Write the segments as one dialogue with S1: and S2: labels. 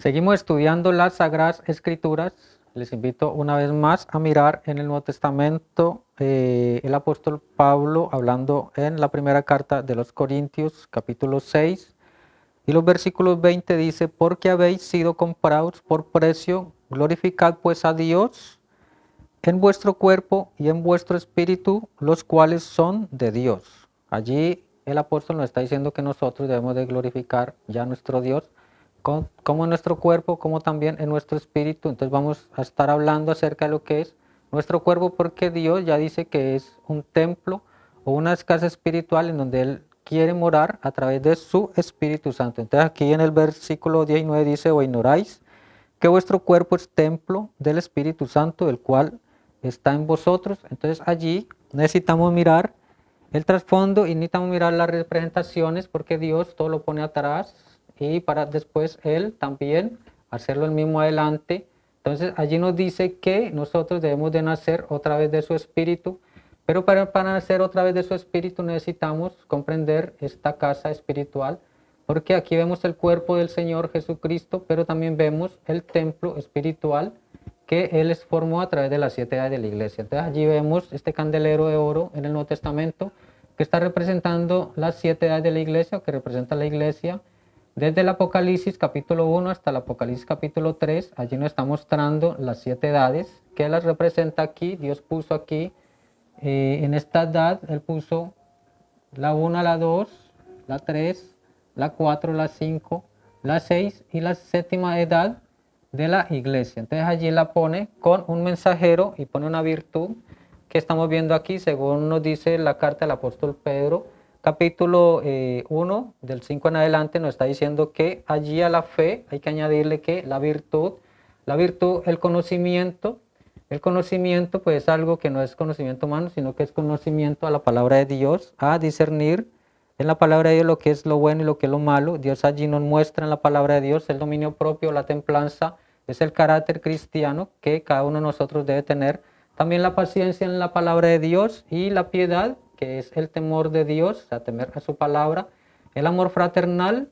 S1: Seguimos estudiando las Sagradas Escrituras. Les invito una vez más a mirar en el Nuevo Testamento el apóstol Pablo hablando en la primera carta de los Corintios, capítulo 6, y los versículos 20 dice: porque habéis sido comprados por precio, glorificad pues a Dios en vuestro cuerpo y en vuestro espíritu, los cuales son de Dios. Allí el apóstol nos está diciendo que nosotros debemos de glorificar ya a nuestro Dios, como en nuestro cuerpo, como también en nuestro espíritu. Entonces vamos a estar hablando acerca de lo que es nuestro cuerpo, porque Dios ya dice que es un templo o una casa espiritual en donde Él quiere morar a través de su Espíritu Santo. Entonces aquí en el versículo 19 dice: o ignoráis que vuestro cuerpo es templo del Espíritu Santo, el cual está en vosotros. Entonces allí necesitamos mirar el trasfondo y necesitamos mirar las representaciones, porque Dios todo lo pone atrás y para después Él también hacerlo el mismo adelante. Entonces allí nos dice que nosotros debemos de nacer otra vez de su Espíritu, pero para nacer otra vez de su Espíritu necesitamos comprender esta casa espiritual, porque aquí vemos el cuerpo del Señor Jesucristo, pero también vemos el templo espiritual que Él formó a través de las 7 edades de la iglesia. Entonces allí vemos este candelero de oro en el Nuevo Testamento que está representando las 7 edades de la iglesia, o que representa la iglesia desde el Apocalipsis capítulo 1 hasta el Apocalipsis capítulo 3. Allí nos está mostrando las 7 edades que las representa aquí. Dios puso aquí, en esta edad, Él puso la 1, la 2, la 3, la 4, la 5, la 6 y la séptima edad de la iglesia. Entonces allí la pone con un mensajero y pone una virtud que estamos viendo aquí, según nos dice la carta del apóstol Pedro, capítulo 1, del 5 en adelante, nos está diciendo que allí a la fe hay que añadirle que la virtud, el conocimiento pues es algo que no es conocimiento humano, sino que es conocimiento a la palabra de Dios, a discernir en la palabra de Dios lo que es lo bueno y lo que es lo malo. Dios allí nos muestra en la palabra de Dios el dominio propio, la templanza, es el carácter cristiano que cada uno de nosotros debe tener. También la paciencia en la palabra de Dios, y la piedad, que es el temor de Dios, o sea, temer a su palabra. El amor fraternal,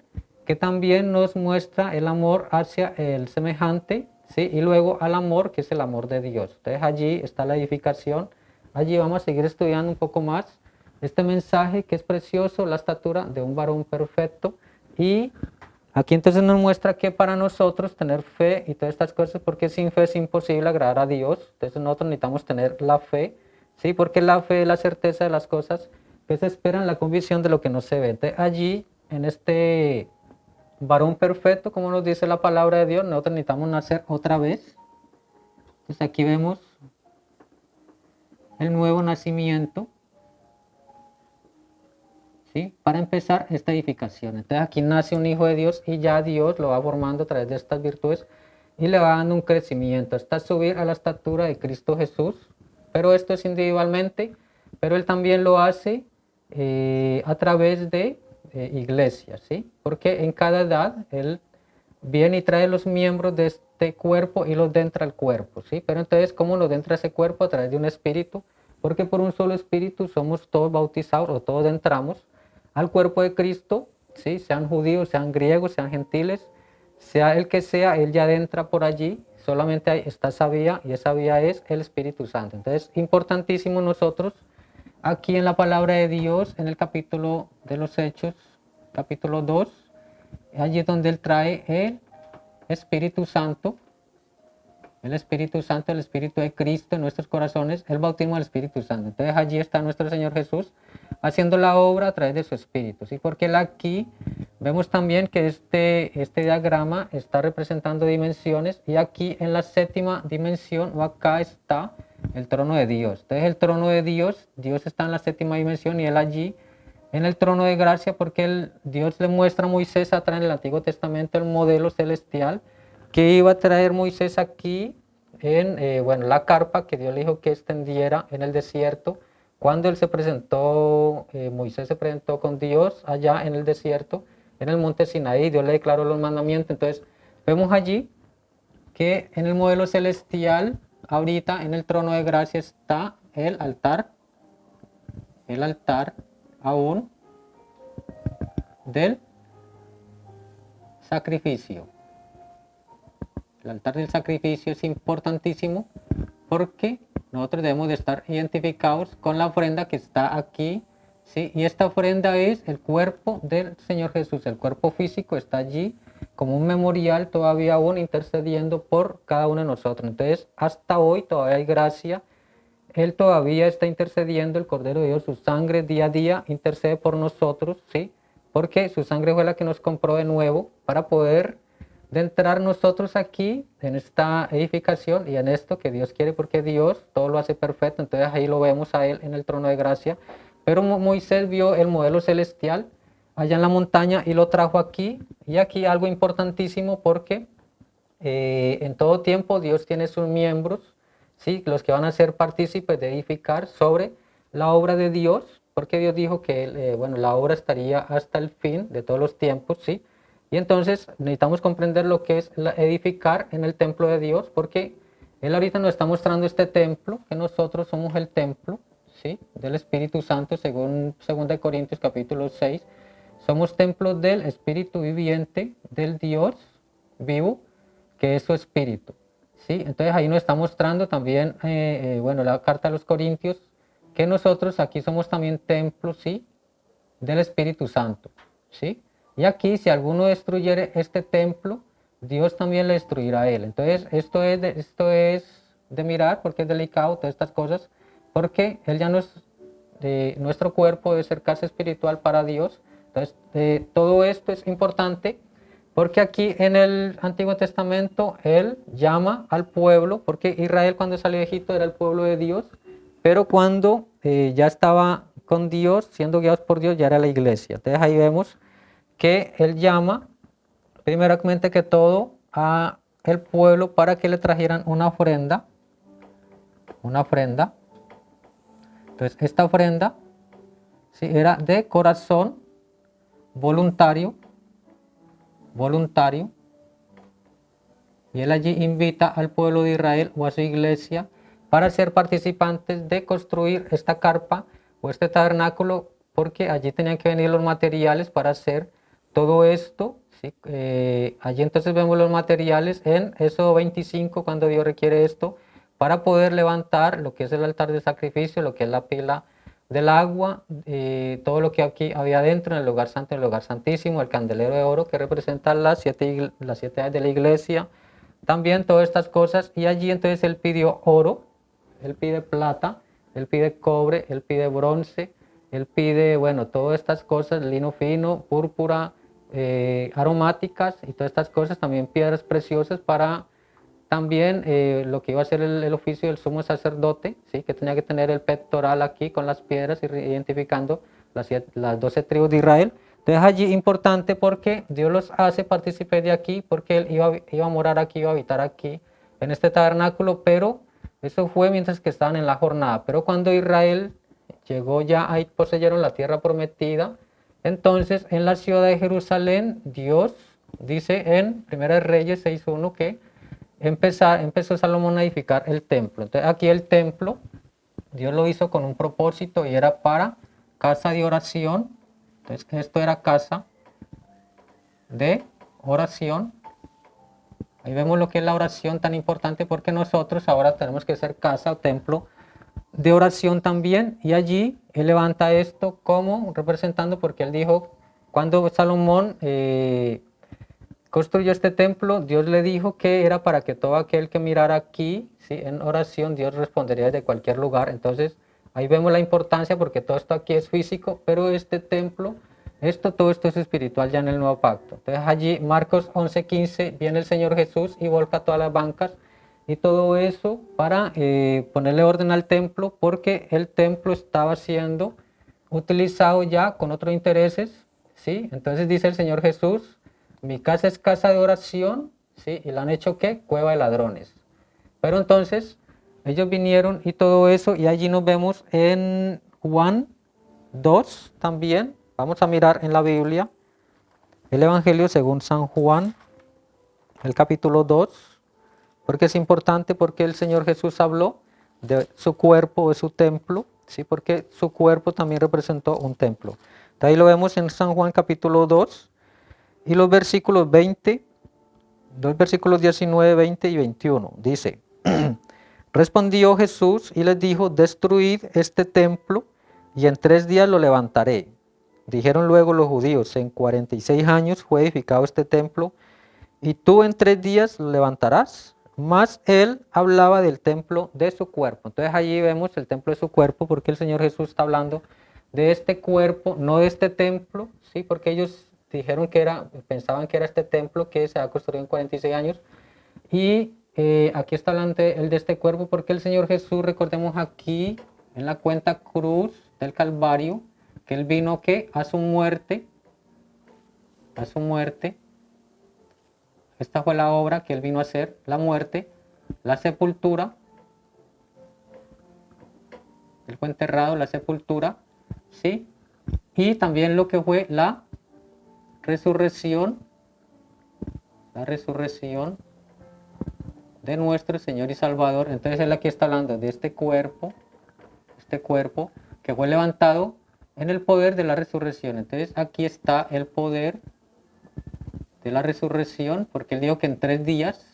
S1: que también nos muestra el amor hacia el semejante, ¿sí? Y luego al amor, que es el amor de Dios. Entonces allí está la edificación. Allí vamos a seguir estudiando un poco más este mensaje que es precioso, la estatura de un varón perfecto. Y aquí entonces nos muestra que para nosotros tener fe y todas estas cosas, porque sin fe es imposible agradar a Dios. Entonces nosotros necesitamos tener la fe, ¿sí? Porque la fe es la certeza de las cosas que se esperan, la convicción de lo que no se ve. Entonces allí, en este varón perfecto, como nos dice la palabra de Dios, nosotros necesitamos nacer otra vez. Entonces aquí vemos el nuevo nacimiento, ¿sí? Para empezar esta edificación. Entonces aquí nace un hijo de Dios y ya Dios lo va formando a través de estas virtudes y le va dando un crecimiento hasta subir a la estatura de Cristo Jesús. Pero esto es individualmente, pero Él también lo hace a través de iglesias, ¿sí? Porque en cada edad Él viene y trae los miembros de este cuerpo y los entra al cuerpo, ¿sí? Pero entonces, ¿cómo nos entra ese cuerpo? A través de un espíritu, porque por un solo espíritu somos todos bautizados, o todos entramos al cuerpo de Cristo, ¿sí? Sean judíos, sean griegos, sean gentiles, sea el que sea, Él ya entra por allí. Solamente está esa vía, y esa vía es el Espíritu Santo. Entonces, importantísimo nosotros, aquí en la palabra de Dios, en el capítulo de los Hechos, capítulo 2, allí es donde Él trae el Espíritu Santo, el Espíritu de Cristo en nuestros corazones, el bautismo del Espíritu Santo. Entonces allí está nuestro Señor Jesús haciendo la obra a través de su Espíritu, ¿sí? Porque aquí vemos también que este diagrama está representando dimensiones, y aquí en la séptima dimensión, o acá, está el trono de Dios. Entonces el trono de Dios, Dios está en la séptima dimensión y Él allí en el trono de gracia, porque Dios le muestra a Moisés atrás en el Antiguo Testamento el modelo celestial que iba a traer Moisés aquí en la carpa que Dios le dijo que extendiera en el desierto. Cuando él se presentó, Moisés se presentó con Dios allá en el desierto, en el monte Sinaí, Dios le declaró los mandamientos. Entonces vemos allí que en el modelo celestial, ahorita en el trono de gracia está el altar aún del sacrificio. El altar del sacrificio es importantísimo porque nosotros debemos de estar identificados con la ofrenda que está aquí, ¿sí? Y esta ofrenda es el cuerpo del Señor Jesús, el cuerpo físico está allí como un memorial todavía aún intercediendo por cada uno de nosotros. Entonces, hasta hoy todavía hay gracia. Él todavía está intercediendo, el Cordero de Dios, su sangre día a día intercede por nosotros, ¿sí? Porque su sangre fue la que nos compró de nuevo para poder de entrar nosotros aquí en esta edificación y en esto que Dios quiere, porque Dios todo lo hace perfecto. Entonces ahí lo vemos a Él en el trono de gracia. Pero Moisés vio el modelo celestial allá en la montaña y lo trajo aquí. Y aquí algo importantísimo porque en todo tiempo Dios tiene sus miembros, ¿sí? Los que van a ser partícipes de edificar sobre la obra de Dios, porque Dios dijo que bueno, la obra estaría hasta el fin de todos los tiempos, ¿sí? Y entonces necesitamos comprender lo que es edificar en el templo de Dios, porque Él ahorita nos está mostrando este templo, que nosotros somos el templo, ¿sí? Del Espíritu Santo, según 2 Corintios capítulo 6. Somos templos del Espíritu viviente, del Dios vivo, que es su espíritu, ¿sí? Entonces ahí nos está mostrando también, bueno, la carta a los Corintios, que nosotros aquí somos también templos, ¿sí? Del Espíritu Santo, ¿sí? Y aquí si alguno destruyere este templo, Dios también le destruirá a él. Entonces esto es de mirar porque es delicado todas estas cosas, porque él ya nuestro cuerpo debe ser casa espiritual para Dios. Entonces todo esto es importante. Porque aquí en el Antiguo Testamento Él llama al pueblo, porque Israel cuando salió de Egipto era el pueblo de Dios, pero cuando ya estaba con Dios, siendo guiados por Dios, ya era la iglesia. Entonces ahí vemos que Él llama, primeramente que todo, a el pueblo para que le trajeran una ofrenda. Una ofrenda. Entonces esta ofrenda, ¿sí? Era de corazón voluntario. Y él allí invita al pueblo de Israel o a su iglesia para ser participantes de construir esta carpa o este tabernáculo, porque allí tenían que venir los materiales para hacer todo esto, ¿sí? Allí entonces vemos los materiales en Éxodo 25 cuando Dios requiere esto para poder levantar lo que es el altar de sacrificio, lo que es la pila del agua, todo lo que aquí había dentro en el lugar santo, en el lugar santísimo, el candelero de oro que representa las siete áreas de la iglesia, también todas estas cosas. Y allí entonces él pidió oro, él pide plata, él pide cobre, él pide bronce, él pide, bueno, todas estas cosas, lino fino, púrpura, aromáticas y todas estas cosas, también piedras preciosas para también lo que iba a ser el oficio del sumo sacerdote, ¿sí? Que tenía que tener el pectoral aquí con las piedras, identificando las 12 tribus de Israel. Entonces allí importante porque Dios los hace partícipes de aquí, porque Él iba a morar aquí, iba a habitar aquí, en este tabernáculo, pero eso fue mientras que estaban en la jornada. Pero cuando Israel llegó ya, ahí poseyeron la tierra prometida, entonces en la ciudad de Jerusalén, Dios dice en 1 Reyes 6.1 que empezó Salomón a edificar el templo. Entonces aquí el templo, Dios lo hizo con un propósito y era para casa de oración. Entonces esto era casa de oración. Ahí vemos lo que es la oración tan importante porque nosotros ahora tenemos que ser casa o templo de oración también. Y allí él levanta esto como representando porque él dijo, cuando Salomón construyó este templo, Dios le dijo que era para que todo aquel que mirara aquí, ¿sí? En oración, Dios respondería desde cualquier lugar. Entonces, ahí vemos la importancia porque todo esto aquí es físico, pero este templo, todo esto es espiritual ya en el nuevo pacto. Entonces, allí, Marcos 11:15, viene el Señor Jesús y volca todas las bancas y todo eso para ponerle orden al templo, porque el templo estaba siendo utilizado ya con otros intereses, ¿sí? Entonces dice el Señor Jesús, mi casa es casa de oración, ¿sí? Y la han hecho, ¿qué? Cueva de ladrones. Pero entonces, ellos vinieron y todo eso, y allí nos vemos en Juan 2 también. Vamos a mirar en la Biblia el Evangelio según San Juan, el capítulo 2, porque es importante, porque el Señor Jesús habló de su cuerpo, de su templo, ¿sí? Porque su cuerpo también representó un templo. De ahí lo vemos en San Juan capítulo 2, y los versículos 20 Los versículos 19, 20 y 21. Dice, respondió Jesús y les dijo, destruid este templo y en 3 días lo levantaré. Dijeron luego los judíos, en 46 años fue edificado este templo y tú en 3 días lo levantarás. Mas él hablaba del templo de su cuerpo. Entonces allí vemos el templo de su cuerpo porque el Señor Jesús está hablando de este cuerpo, no de este templo, ¿sí? Porque ellos dijeron que pensaban que era este templo que se ha construido en 46 años. Y aquí está hablando él de este cuerpo porque el Señor Jesús, recordemos aquí en la cuenta cruz del Calvario, que él vino que a su muerte, esta fue la obra que él vino a hacer, la muerte, la sepultura, él fue enterrado, la sepultura, ¿sí? Y también lo que fue la resurrección de nuestro Señor y Salvador. Entonces él aquí está hablando de este cuerpo que fue levantado en el poder de la resurrección. Entonces aquí está el poder de la resurrección, porque él dijo que en 3 días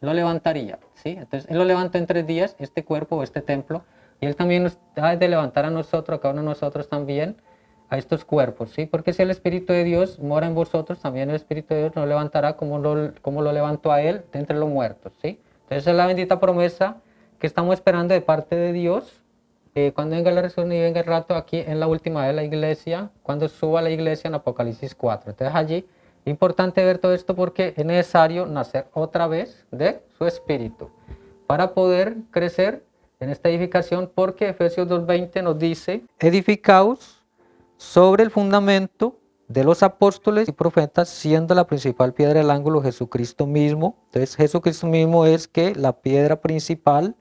S1: lo levantaría, ¿sí? Entonces él lo levantó en 3 días, este cuerpo o este templo, y él también nos ha de levantar a nosotros, a cada uno de nosotros también, a estos cuerpos, ¿sí? Porque si el Espíritu de Dios mora en vosotros, también el Espíritu de Dios nos levantará como lo levantó a él de entre los muertos, ¿sí? Entonces es la bendita promesa que estamos esperando de parte de Dios, cuando venga la resurrección y venga el rato aquí en la última de la iglesia, cuando suba la iglesia en Apocalipsis 4. Entonces allí, importante ver todo esto porque es necesario nacer otra vez de su espíritu para poder crecer en esta edificación, porque Efesios 2:20 nos dice, edificaos sobre el fundamento de los apóstoles y profetas, siendo la principal piedra del ángulo Jesucristo mismo. Entonces Jesucristo mismo es que la piedra principal,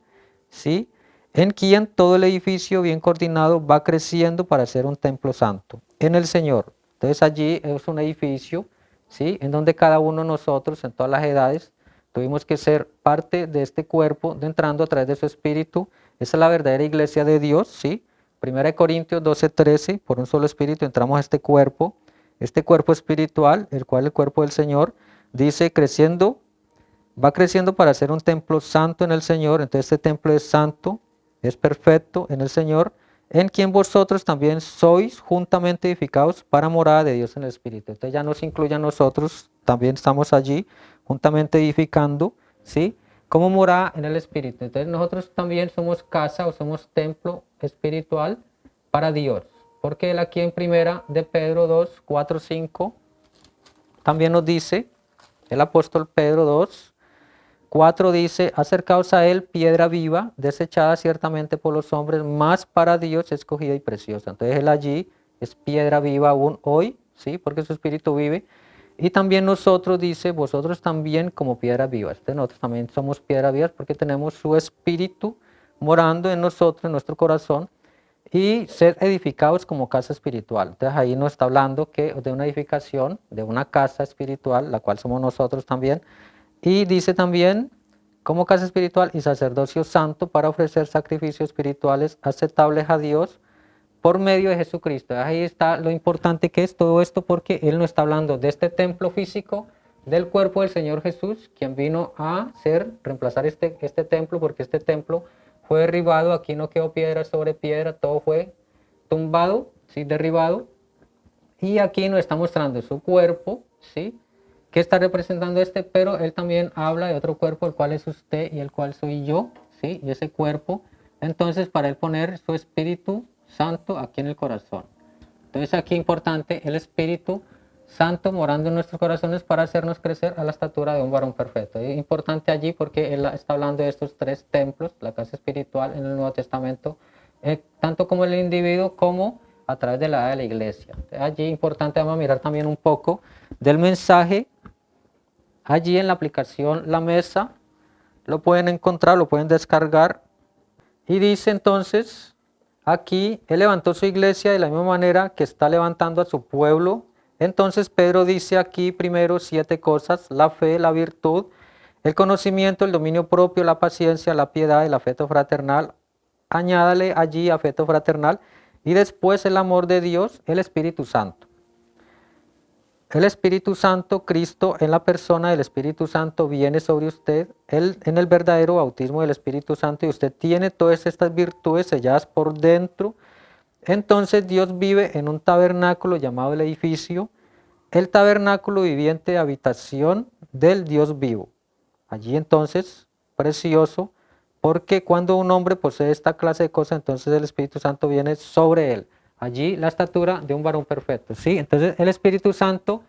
S1: ¿sí? En quien todo el edificio bien coordinado va creciendo para ser un templo santo en el Señor. Entonces allí es un edificio, ¿sí? En donde cada uno de nosotros, en todas las edades, tuvimos que ser parte de este cuerpo, entrando a través de su espíritu. Esa es la verdadera iglesia de Dios, ¿sí? 1 Corintios 12:13, por un solo espíritu entramos a este cuerpo espiritual, el cual es el cuerpo del Señor, dice creciendo, va creciendo para ser un templo santo en el Señor. Entonces este templo es santo, es perfecto en el Señor, en quien vosotros también sois juntamente edificados para morada de Dios en el Espíritu. Entonces ya nos incluye a nosotros, también estamos allí juntamente edificando, ¿sí? Como morada en el Espíritu. Entonces nosotros también somos casa o somos templo espiritual para Dios. Porque él aquí en primera de Pedro 2, 4, 5, también nos dice, el apóstol Pedro 2, 4 dice, acercaos a él, piedra viva, desechada ciertamente por los hombres, mas para Dios escogida y preciosa. Entonces él allí es piedra viva aún hoy, ¿sí? Porque su espíritu vive. Y también nosotros, dice, vosotros también como piedras vivas. Entonces nosotros también somos piedras vivas porque tenemos su espíritu morando en nosotros, en nuestro corazón, y ser edificados como casa espiritual. Entonces ahí nos está hablando que de una edificación, de una casa espiritual, la cual somos nosotros también. Y dice también, como casa espiritual y sacerdocio santo para ofrecer sacrificios espirituales aceptables a Dios por medio de Jesucristo. Ahí está lo importante que es todo esto, porque Él no está hablando de este templo físico, del cuerpo del Señor Jesús, quien vino a reemplazar este templo, porque este templo fue derribado, aquí no quedó piedra sobre piedra, todo fue tumbado, ¿sí? Derribado. Y aquí nos está mostrando su cuerpo, ¿sí? Que está representando pero él también habla de otro cuerpo, el cual es usted y el cual soy yo, ¿sí? Y ese cuerpo, entonces para él poner su Espíritu Santo aquí en el corazón. Entonces aquí importante el Espíritu Santo morando en nuestros corazones para hacernos crecer a la estatura de un varón perfecto. Es importante allí porque él está hablando de estos 3 templos, la casa espiritual en el Nuevo Testamento, tanto como el individuo como a través de la edad de la iglesia. Allí importante, vamos a mirar también un poco del mensaje. Allí en la aplicación La Mesa lo pueden encontrar, lo pueden descargar. Y dice entonces, aquí él levantó su iglesia de la misma manera que está levantando a su pueblo. Entonces Pedro dice aquí primero 7 cosas: la fe, la virtud, el conocimiento, el dominio propio, la paciencia, la piedad, el afecto fraternal. Añádale allí afecto fraternal y después el amor de Dios, el Espíritu Santo. el Espíritu Santo, Cristo en la persona del Espíritu Santo viene sobre usted, él en el verdadero bautismo del Espíritu Santo y usted tiene todas estas virtudes selladas por dentro. Entonces Dios vive en un tabernáculo llamado el edificio, el tabernáculo viviente de habitación del Dios vivo. Allí entonces, precioso, porque cuando un hombre posee esta clase de cosas, entonces el Espíritu Santo viene sobre él. Allí la estatura de un varón perfecto, ¿sí? Entonces el Espíritu Santo,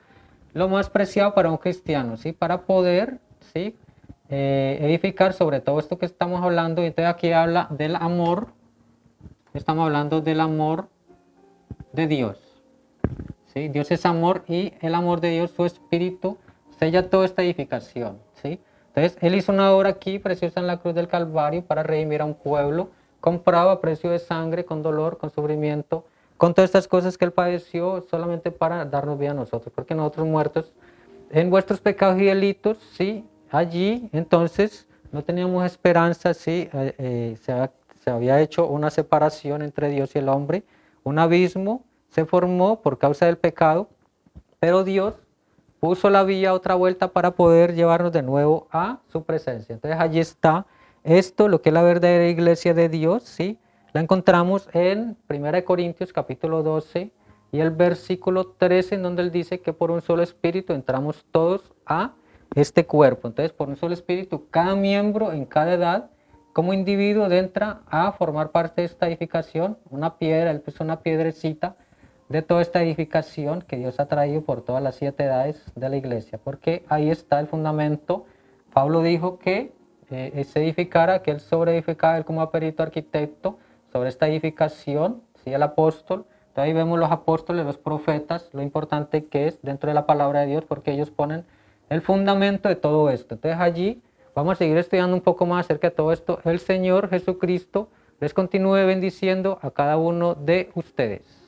S1: lo más preciado para un cristiano, ¿sí? Para poder, ¿sí? Edificar sobre todo esto que estamos hablando. Y entonces aquí habla del amor, estamos hablando del amor de Dios, ¿sí? Dios es amor y el amor de Dios, su Espíritu, sella toda esta edificación, ¿sí? Entonces, Él hizo una obra aquí preciosa en la cruz del Calvario para redimir a un pueblo comprado a precio de sangre, con dolor, con sufrimiento, con todas estas cosas que Él padeció solamente para darnos vida a nosotros, porque nosotros muertos en vuestros pecados y delitos, ¿sí? Allí, entonces, no teníamos esperanza, ¿sí? Se había hecho una separación entre Dios y el hombre, un abismo se formó por causa del pecado, pero Dios puso la vía otra vuelta para poder llevarnos de nuevo a su presencia. Entonces allí está esto, lo que es la verdadera iglesia de Dios, ¿sí? La encontramos en 1 Corintios capítulo 12 y el versículo 13, en donde él dice que por un solo espíritu entramos todos a este cuerpo. Entonces, por un solo espíritu, cada miembro en cada edad, como individuo, entra a formar parte de esta edificación. Una piedra, él puso una piedrecita de toda esta edificación que Dios ha traído por todas las 7 edades de la iglesia, porque ahí está el fundamento. Pablo dijo que se edificara, que él sobreedificaba, él como perito arquitecto, sobre esta edificación, ¿sí? El apóstol. Entonces ahí vemos los apóstoles, los profetas, lo importante que es dentro de la palabra de Dios, porque ellos ponen el fundamento de todo esto. Entonces allí vamos a seguir estudiando un poco más acerca de todo esto. El Señor Jesucristo les continúe bendiciendo a cada uno de ustedes.